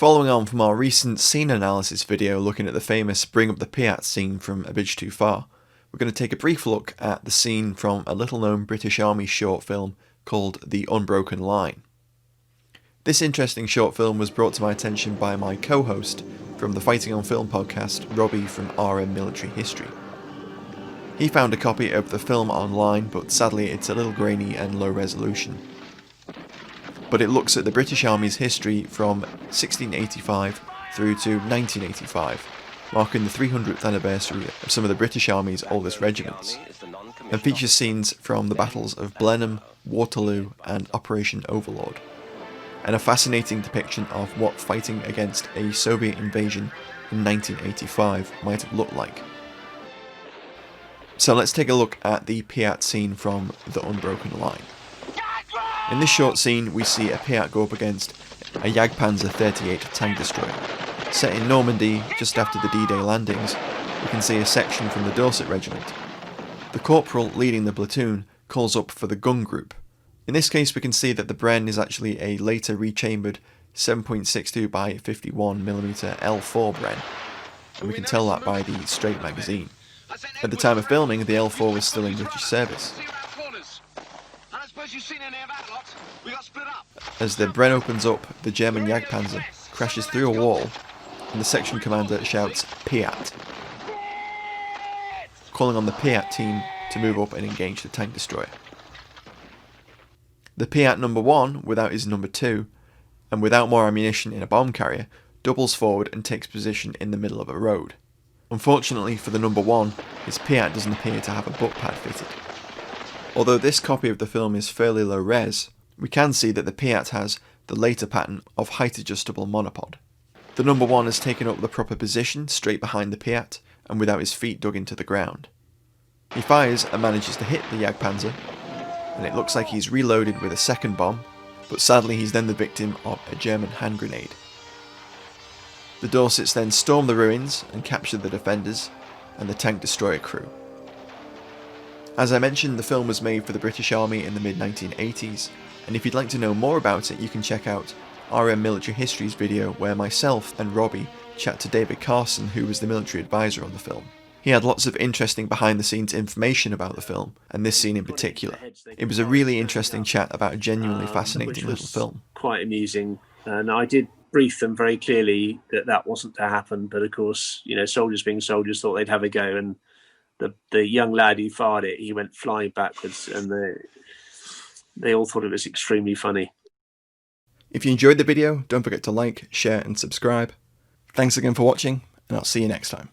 Following on from our recent scene analysis video looking at the famous Bring Up the PIAT scene from A Bridge Too Far, we're going to take a brief look at the scene from a little-known British Army short film called The Unbroken Line. This interesting short film was brought to my attention by my co-host from the Fighting on Film podcast, Robbie from RM Military History. He found a copy of the film online, but sadly it's a little grainy and low resolution. But it looks at the British Army's history from 1685 through to 1985, marking the 300th anniversary of some of the British Army's oldest regiments, and features scenes from the battles of Blenheim, Waterloo and Operation Overlord, and a fascinating depiction of what fighting against a Soviet invasion in 1985 might have looked like. So let's take a look at the PIAT scene from The Unbroken Line. In this short scene we see a PIAT go up against a Jagdpanzer 38 tank destroyer. Set in Normandy just after the D-Day landings, we can see a section from the Dorset Regiment. The corporal leading the platoon calls up for the gun group. In this case we can see that the Bren is actually a later rechambered 7.62 by 51mm L4 Bren, and we can tell that by the straight magazine. At the time of filming, the L4 was still in British service. As the Bren opens up, the German Jagdpanzer crashes through a wall and the section commander shouts PIAT, calling on the PIAT team to move up and engage the tank destroyer. The PIAT number 1, without his number 2, and without more ammunition in a bomb carrier, doubles forward and takes position in the middle of a road. Unfortunately for the number 1, his PIAT doesn't appear to have a butt pad fitted. Although this copy of the film is fairly low res, we can see that the PIAT has the later pattern of height adjustable monopod. The number 1 has taken up the proper position straight behind the PIAT and without his feet dug into the ground. He fires and manages to hit the Jagdpanzer, and it looks like he's reloaded with a second bomb, but sadly he's then the victim of a German hand grenade. The Dorsets then storm the ruins and capture the defenders and the tank destroyer crew. As I mentioned, the film was made for the British Army in the mid-1980s, and if you'd like to know more about it, you can check out RM Military History's video where myself and Robbie chat to David Carson, who was the military advisor on the film. He had lots of interesting behind-the-scenes information about the film, and this scene in particular. It was a really interesting chat about a genuinely fascinating little film. Quite amusing, and I did brief them very clearly that that wasn't to happen, but of course, you know, soldiers being soldiers thought they'd have a go, and the young lad who fired it, he went flying backwards, and they all thought it was extremely funny. If you enjoyed the video, don't forget to like, share and subscribe. Thanks again for watching, and I'll see you next time.